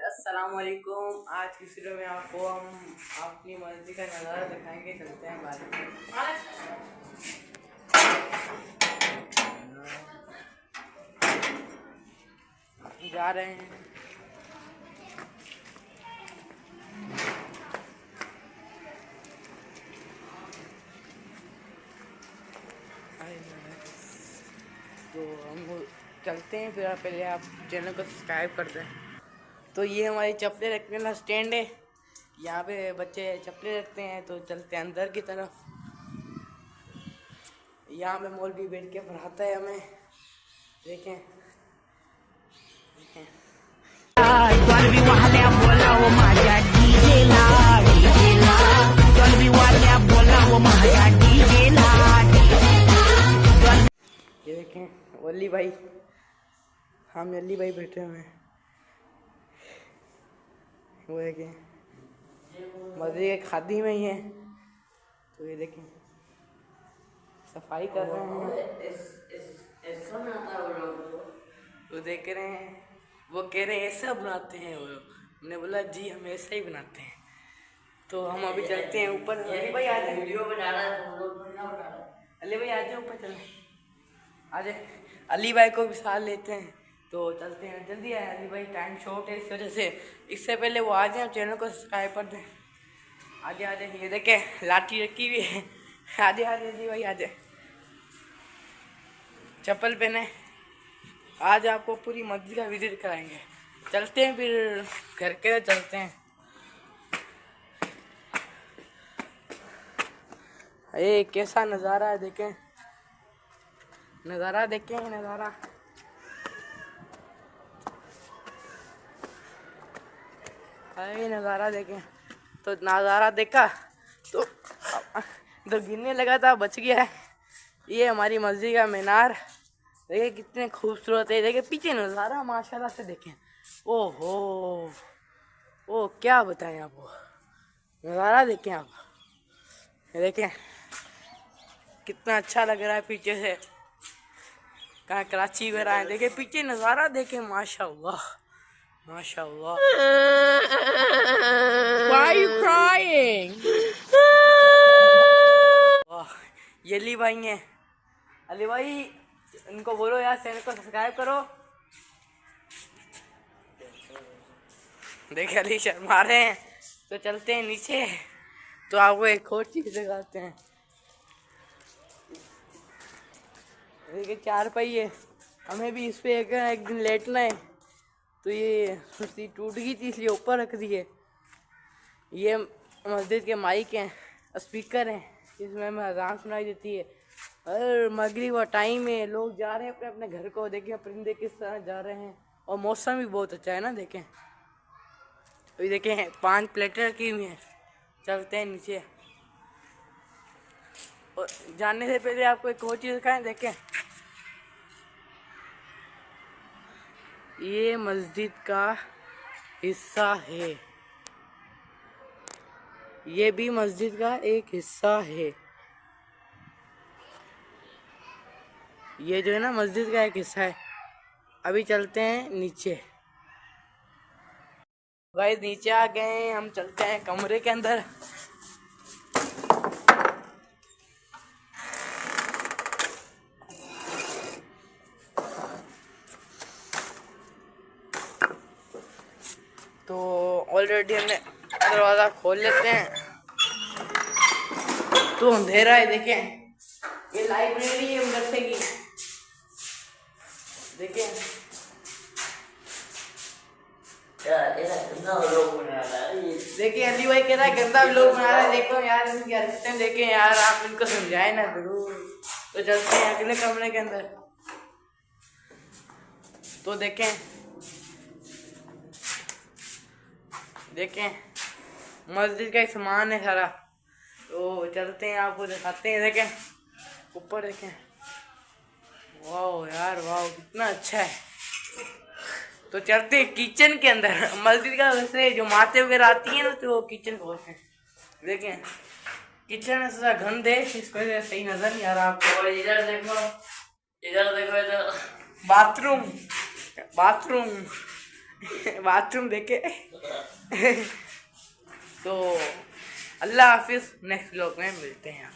अस्सलाम वालेकुम। आज की वीडियो में आपको हम अपनी मर्जी का नज़ारा दिखाएंगे। चलते हैं बाहर जा रहे हैं। तो हम चलते हैं, फिर पहले आप चैनल को सब्सक्राइब कर दें। तो ये हमारी चप्पलें रखने वाला स्टैंड है। यहाँ पे बच्चे चप्पलें रखते हैं। तो चलते हैं अंदर की तरफ। यहाँ पे मौलवी बैठ के पढ़ाता है हमें। देखें देखें ये देखें वली भाई, हम अली भाई बैठे हुए हैं। वो देखें मस्जिद के खादी में ही है। तो ये देखें सफाई कर रहे हैं। वो देख रहे हैं, वो कह रहे हैं ऐसा बनाते हैं। वो हमने बोला जी हम ऐसा ही बनाते हैं। तो हम अभी चलते हैं ऊपर। अली भाई आ जाए, वीडियो बना रहा है। अली भाई आ जाए ऊपर, चलो आ जाए। अली भाई को भी साथ लेते हैं। तो चलते हैं, जल्दी आए अली भाई, टाइम शॉर्ट है इस वजह से। इससे पहले वो आ जाए, चैनल को सब्सक्राइब कर दें। आ जाए ये देखे लाठी रखी हुई है। आ जाए अली भाई आ जाए, चप्पल पहने। आज आपको पूरी मस्जिद का विजिट कराएंगे। चलते हैं फिर घर के चलते हैं। ये कैसा नज़ारा है, देखें नज़ारा, देखें नज़ारा। अरे नज़ारा देखें। तो नज़ारा देखा तो गिरने लगा था, बच गया है। ये हमारी मस्जिद का मीनार देखिए कितने खूबसूरत है। देखिए पीछे नज़ारा माशाल्लाह से देखें। ओहो ओ क्या बताएं आपको, नज़ारा देखें आप। देखें कितना अच्छा लग रहा है पीछे से, कहाँ कराची में रहा है। देखें पीछे नज़ारा देखें, माशाल्लाह माशाल्लाह। Why are you crying? वाह ये अली भाई हैं। अली भाई इनको बोलो यार चैनल को सब्सक्राइब करो। देखिए अली शर्मा रहे हैं। तो चलते हैं नीचे। तो आपको एक और चीज़ दिखाते हैं। देखिए चार पहिए, हमें भी इस पे एक दिन लेटना है। तो ये कुर्सी टूट गई थी इसलिए ऊपर रख दिए। ये मस्जिद के माइक हैं, स्पीकर हैं, इसमें हमें अज़ान सुनाई देती है। और मगरिब का टाइम है, लोग जा रहे हैं अपने अपने घर को। देखिए परिंदे किस तरह जा रहे हैं, और मौसम भी बहुत अच्छा है ना। देखें अभी देखें 5 प्लेटें रखी हुई हैं। चलते हैं नीचे। और जाने से पहले आपको एक और चीज़ दिखाएं। देखें ये मस्जिद का हिस्सा है, ये भी मस्जिद का एक हिस्सा है। ये जो है ना मस्जिद का एक हिस्सा है। अभी चलते हैं नीचे। भाई नीचे आ गए हैं, हम चलते हैं कमरे के अंदर। तो ऑलरेडी हमने दरवाज़ा खोल लेते हैं। तो अंधेरा है। देखें ये लाइब्रेरी है मदरसे की। देखें देखिए अली भाई कह रहा है गंदा लोग बना रहा है। देखो यार इनकी हरकतें देखें यार, आप इनको समझाए ना जरूर। तो चलते हैं अगले कमरे के अंदर। तो देखें मस्जिद का ही सामान है सारा। तो चलते हैं आपको दिखाते हैं। देखें ऊपर देखें, वाह यार वाह कितना अच्छा है। तो चलते हैं किचन के अंदर। मस्जिद का वैसे जो माते वगैरह आती है ना, तो वो किचन को है। देखें किचन में थोड़ा गंद है, इस वजह से सही नजर नहीं आ रहा आपको। इधर देखो इधर देखो, इधर बाथरूम बाथरूम बाथरूम देखे। तो अल्लाह हाफिज, नेक्स्ट ब्लॉग में मिलते हैं।